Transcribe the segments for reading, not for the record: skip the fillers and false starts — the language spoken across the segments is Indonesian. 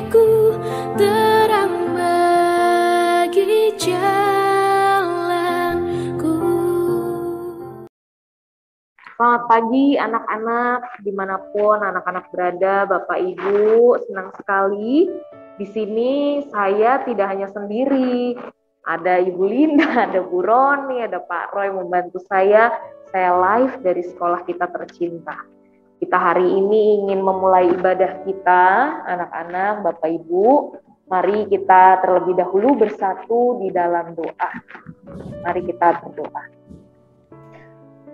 bagiku, terang bagi jalanku. Selamat pagi anak-anak, dimanapun anak-anak berada, Bapak Ibu, senang sekali. Di sini saya tidak hanya sendiri, ada Ibu Linda, ada Bu Roni, ada Pak Roy membantu saya live dari sekolah kita tercinta. Kita hari ini ingin memulai ibadah kita, anak-anak, Bapak Ibu. Mari kita terlebih dahulu bersatu di dalam doa. Mari kita berdoa.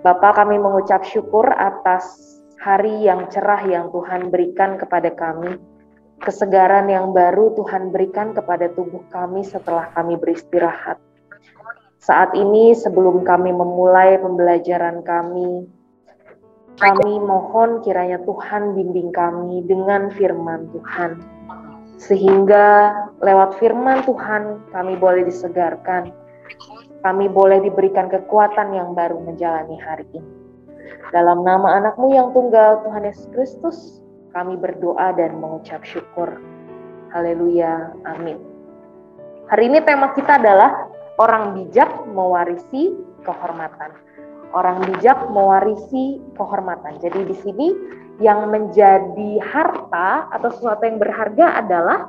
Bapa, kami mengucap syukur atas hari yang cerah yang Tuhan berikan kepada kami. Kesegaran yang baru Tuhan berikan kepada tubuh kami setelah kami beristirahat. Saat ini sebelum kami memulai pembelajaran kami mohon kiranya Tuhan bimbing kami dengan firman Tuhan. Sehingga lewat firman Tuhan kami boleh disegarkan. Kami boleh diberikan kekuatan yang baru menjalani hari ini. Dalam nama anak-Mu yang tunggal, Tuhan Yesus Kristus, kami berdoa dan mengucap syukur. Haleluya, amin. Hari ini tema kita adalah orang bijak mewarisi kehormatan. Orang bijak mewarisi kehormatan. Jadi di sini yang menjadi harta atau sesuatu yang berharga adalah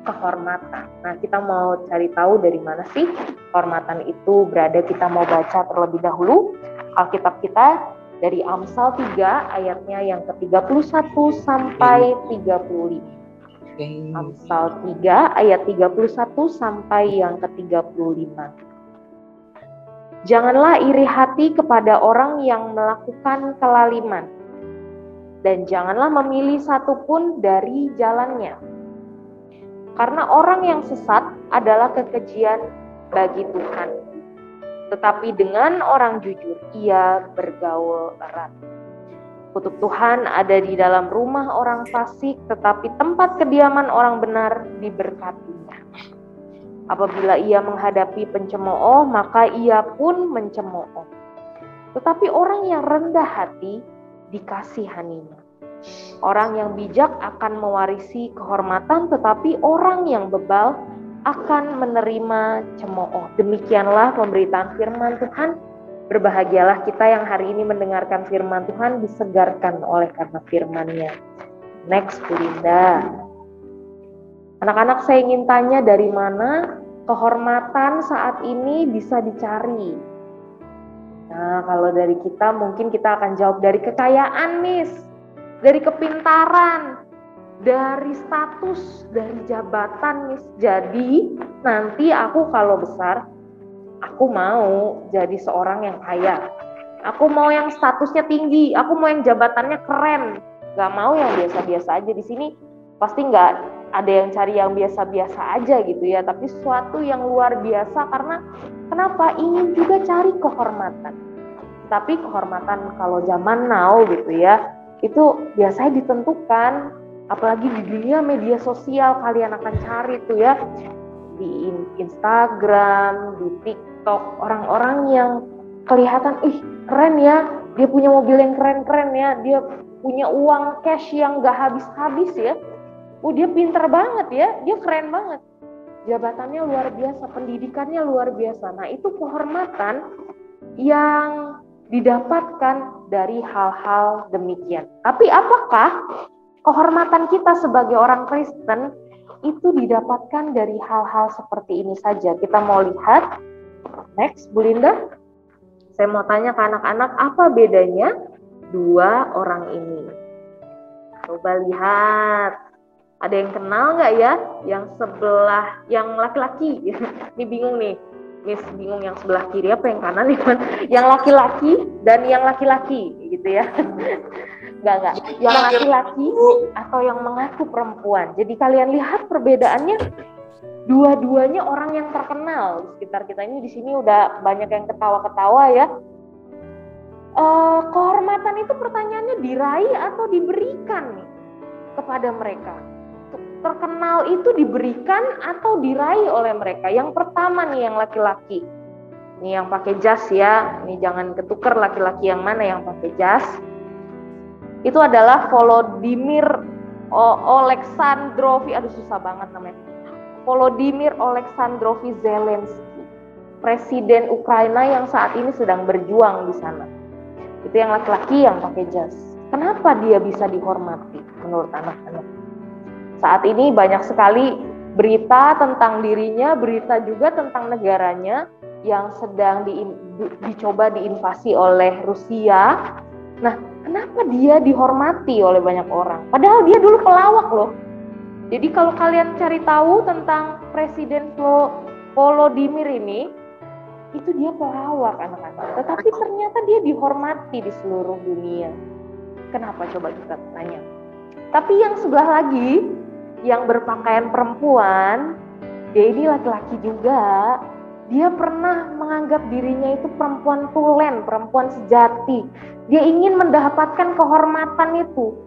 kehormatan. Nah, kita mau cari tahu dari mana sih kehormatan itu berada. Kita mau baca terlebih dahulu Alkitab kita dari Amsal 3 ayatnya yang ke-31 sampai 35. Amsal 3 ayat 31 sampai yang ke-35. Janganlah iri hati kepada orang yang melakukan kelaliman, dan janganlah memilih satupun dari jalannya. Karena orang yang sesat adalah kekejian bagi Tuhan. Tetapi dengan orang jujur, ia bergaul erat. Kutuk Tuhan ada di dalam rumah orang fasik, tetapi tempat kediaman orang benar diberkatinya. Apabila ia menghadapi pencemooh, maka ia pun mencemooh. Tetapi orang yang rendah hati dikasihaninya. Orang yang bijak akan mewarisi kehormatan, tetapi orang yang bebal akan menerima cemooh. Demikianlah pemberitaan firman Tuhan. Berbahagialah kita yang hari ini mendengarkan firman Tuhan, disegarkan oleh karena firman-Nya. Next, Bu Linda. Anak-anak, saya ingin tanya, dari mana kehormatan saat ini bisa dicari? Nah, kalau dari kita mungkin kita akan jawab dari kekayaan, Miss. Dari kepintaran, dari status, dari jabatan, Miss. Jadi, nanti aku kalau besar, aku mau jadi seorang yang kaya. Aku mau yang statusnya tinggi, aku mau yang jabatannya keren. Gak mau yang biasa-biasa aja. Di sini pasti nggak ada yang cari yang biasa-biasa aja gitu ya, tapi sesuatu yang luar biasa. Karena kenapa? Ingin juga cari kehormatan. Tapi kehormatan kalau zaman now gitu ya, itu biasanya ditentukan, apalagi di dunia media sosial kalian akan cari tuh ya, di Instagram, di TikTok, orang-orang yang kelihatan keren ya, dia punya mobil yang keren-keren ya, dia punya uang cash yang gak habis-habis ya. Dia pinter banget ya, dia keren banget. Jabatannya luar biasa, pendidikannya luar biasa. Nah, itu kehormatan yang didapatkan dari hal-hal demikian. Tapi apakah kehormatan kita sebagai orang Kristen itu didapatkan dari hal-hal seperti ini saja? Kita mau lihat. Next, Bu Linda. Saya mau tanya ke anak-anak, apa bedanya dua orang ini? Coba lihat. Ada yang kenal nggak ya? Yang sebelah, yang laki-laki. Ini bingung nih, Miss bingung yang sebelah kiri apa yang kanan nih? Yang laki-laki dan yang laki-laki, gitu ya? Nggak. Yang laki-laki atau yang mengaku perempuan. Jadi kalian lihat perbedaannya. Dua-duanya orang yang terkenal di sekitar kita ini. Di sini udah banyak yang ketawa-ketawa ya. Kehormatan itu pertanyaannya diraih atau diberikan nih kepada mereka? Terkenal itu diberikan atau diraih oleh mereka? Yang pertama nih yang laki-laki. Ini yang pakai jas ya. Ini jangan ketuker laki-laki yang mana yang pakai jas. Itu adalah Volodymyr Oleksandrovi, aduh susah banget namanya, Volodymyr Oleksandrovich Zelensky, presiden Ukraina yang saat ini sedang berjuang di sana. Itu yang laki-laki yang pakai jas. Kenapa dia bisa dihormati menurut anak-anak? Saat ini banyak sekali berita tentang dirinya, berita juga tentang negaranya yang sedang dicoba diinvasi oleh Rusia. Nah, kenapa dia dihormati oleh banyak orang? Padahal dia dulu pelawak loh. Jadi kalau kalian cari tahu tentang Presiden Volodymyr ini, itu dia pelawak anak-anak. Tetapi ternyata dia dihormati di seluruh dunia. Kenapa coba kita tanya? Tapi yang sebelah lagi, yang berpakaian perempuan, dia ini laki-laki juga. Dia pernah menganggap dirinya itu perempuan tulen, perempuan sejati. Dia ingin mendapatkan kehormatan itu.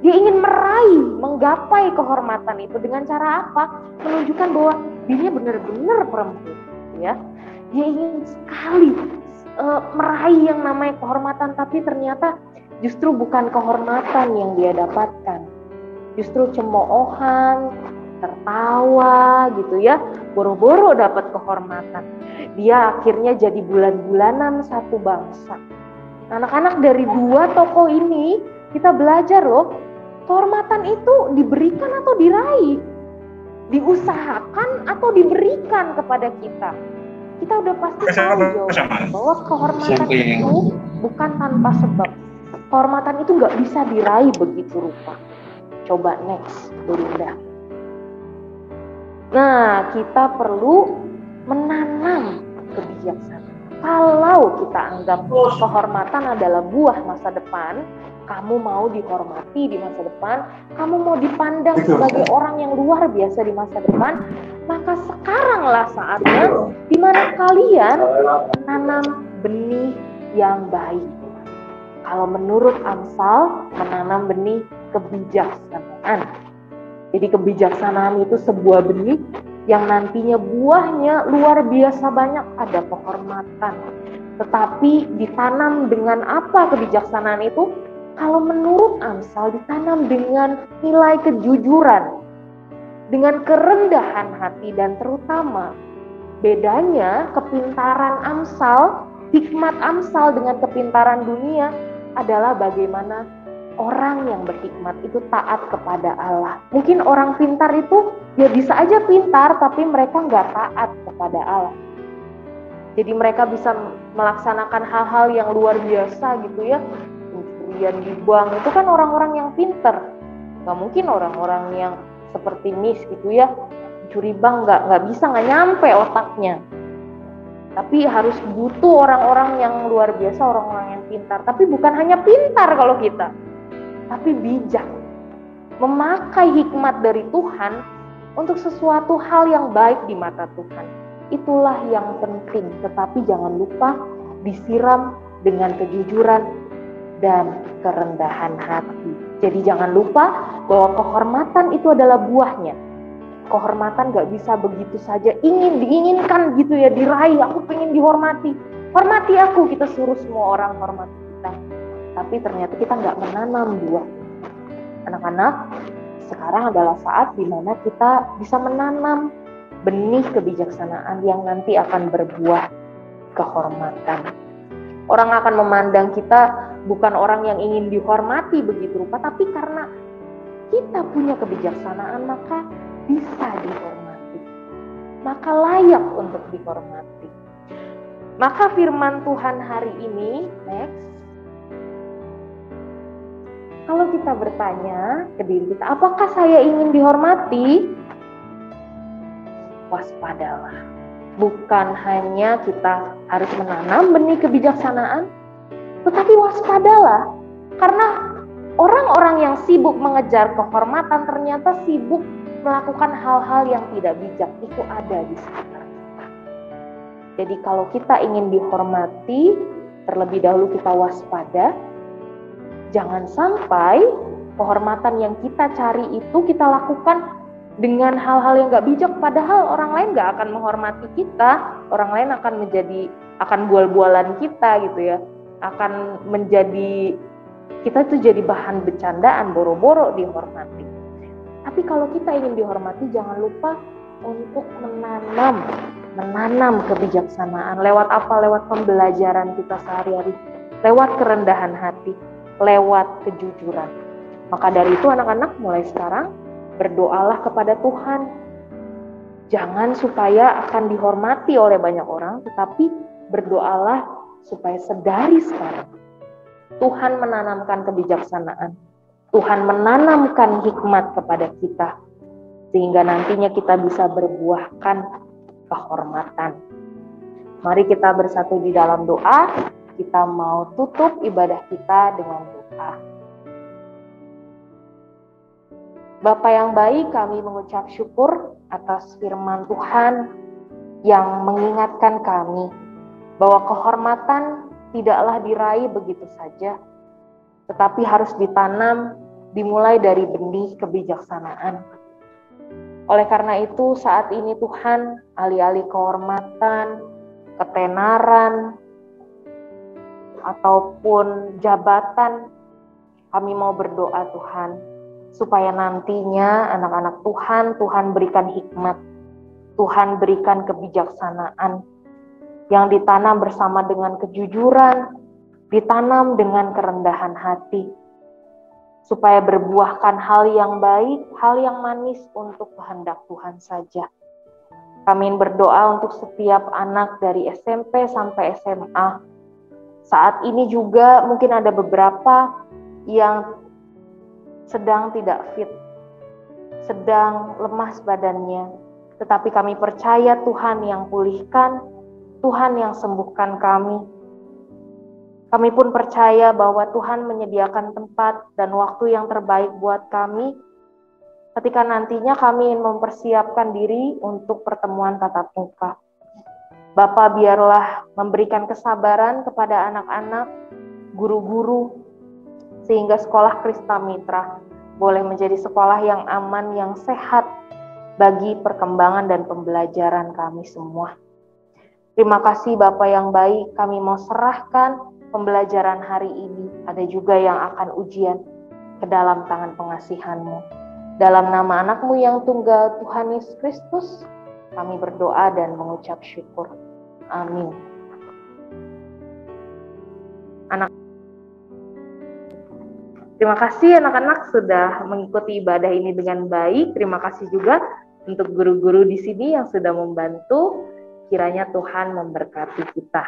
Dia ingin meraih, menggapai kehormatan itu dengan cara apa? Menunjukkan bahwa dirinya benar-benar perempuan, ya. Dia ingin sekali meraih yang namanya kehormatan, tapi ternyata justru bukan kehormatan yang dia dapatkan. Justru cemoohan, tertawa gitu ya, boro-boro dapat kehormatan. Dia akhirnya jadi bulan-bulanan satu bangsa. Anak-anak, dari dua tokoh ini kita belajar loh, kehormatan itu diberikan atau diraih, diusahakan atau diberikan kepada kita. Kita udah pasti tahu jawabannya, bahwa kehormatan itu bukan tanpa sebab. Kehormatan itu nggak bisa diraih begitu rupa. Coba next, Belinda. Nah, kita perlu menanam kebijaksanaan. Kalau kita anggap kehormatan adalah buah masa depan, kamu mau dihormati di masa depan, kamu mau dipandang sebagai orang yang luar biasa di masa depan, maka sekaranglah saatnya di mana kalian menanam benih yang baik. Kalau menurut Amsal, menanam benih kebijaksanaan. Jadi kebijaksanaan itu sebuah benih yang nantinya buahnya luar biasa banyak, ada kehormatan. Tetapi ditanam dengan apa kebijaksanaan itu? Kalau menurut Amsal ditanam dengan nilai kejujuran, dengan kerendahan hati, dan terutama bedanya kepintaran Amsal, hikmat Amsal dengan kepintaran dunia adalah bagaimana orang yang berhikmat itu taat kepada Allah. Mungkin orang pintar itu ya bisa aja pintar, tapi mereka nggak taat kepada Allah. Jadi mereka bisa melaksanakan hal-hal yang luar biasa gitu ya. Pencurian di bank itu kan orang-orang yang pintar. Nggak mungkin orang-orang yang seperti Miss gitu ya, mencuri bank nggak bisa, nggak nyampe otaknya. Tapi harus butuh orang-orang yang luar biasa, orang-orang yang pintar. Tapi bukan hanya pintar kalau kita, tapi bijak, memakai hikmat dari Tuhan untuk sesuatu hal yang baik di mata Tuhan. Itulah yang penting, tetapi jangan lupa disiram dengan kejujuran dan kerendahan hati. Jadi jangan lupa bahwa kehormatan itu adalah buahnya. Kehormatan gak bisa begitu saja diinginkan gitu ya, diraih. Aku pengen dihormati, hormati aku, kita suruh semua orang hormati kita. Tapi ternyata kita nggak menanam buah. Anak-anak, sekarang adalah saat di mana kita bisa menanam benih kebijaksanaan yang nanti akan berbuah kehormatan. Orang akan memandang kita bukan orang yang ingin dihormati begitu rupa, tapi karena kita punya kebijaksanaan maka bisa dihormati, maka layak untuk dihormati. Maka firman Tuhan hari ini, next. Kalau kita bertanya ke diri kita, apakah saya ingin dihormati? Waspadalah. Bukan hanya kita harus menanam benih kebijaksanaan, tetapi waspadalah. Karena orang-orang yang sibuk mengejar kehormatan ternyata sibuk melakukan hal-hal yang tidak bijak. Itu ada di sekitar kita. Jadi kalau kita ingin dihormati, terlebih dahulu kita waspada. Jangan sampai kehormatan yang kita cari itu kita lakukan dengan hal-hal yang gak bijak, padahal orang lain gak akan menghormati kita, orang lain akan bual-bualan kita gitu ya, akan menjadi, kita tuh jadi bahan bercandaan, boro-boro dihormati. Tapi kalau kita ingin dihormati, jangan lupa untuk menanam kebijaksanaan. Lewat apa? Lewat pembelajaran kita sehari-hari, lewat kerendahan hati, lewat kejujuran. Maka dari itu anak-anak mulai sekarang berdoalah kepada Tuhan. Jangan supaya akan dihormati oleh banyak orang, tetapi berdoalah supaya sedari sekarang Tuhan menanamkan kebijaksanaan. Tuhan menanamkan hikmat kepada kita, sehingga nantinya kita bisa berbuahkan kehormatan. Mari kita bersatu di dalam doa. Kita mau tutup ibadah kita dengan doa. Bapa yang baik, kami mengucap syukur atas firman Tuhan yang mengingatkan kami bahwa kehormatan tidaklah diraih begitu saja, tetapi harus ditanam, dimulai dari benih kebijaksanaan. Oleh karena itu, saat ini Tuhan, alih-alih kehormatan, ketenaran, ataupun jabatan, kami mau berdoa Tuhan, supaya nantinya anak-anak Tuhan berikan hikmat, Tuhan berikan kebijaksanaan, yang ditanam bersama dengan kejujuran, ditanam dengan kerendahan hati, supaya berbuahkan hal yang baik, hal yang manis untuk kehendak Tuhan saja. Kami berdoa untuk setiap anak dari SMP sampai SMA. Saat ini juga mungkin ada beberapa yang sedang tidak fit, sedang lemas badannya. Tetapi kami percaya Tuhan yang pulihkan, Tuhan yang sembuhkan kami. Kami pun percaya bahwa Tuhan menyediakan tempat dan waktu yang terbaik buat kami ketika nantinya kami ingin mempersiapkan diri untuk pertemuan tatap muka. Bapa, biarlah memberikan kesabaran kepada anak-anak, guru-guru, sehingga sekolah Krista Mitra boleh menjadi sekolah yang aman, yang sehat bagi perkembangan dan pembelajaran kami semua. Terima kasih Bapa yang baik, kami mau serahkan pembelajaran hari ini. Ada juga yang akan ujian ke dalam tangan pengasihan-Mu. Dalam nama anak-Mu yang tunggal, Tuhan Yesus Kristus, kami berdoa dan mengucap syukur. Amin. Terima kasih anak-anak sudah mengikuti ibadah ini dengan baik. Terima kasih juga untuk guru-guru di sini yang sudah membantu. Kiranya Tuhan memberkati kita.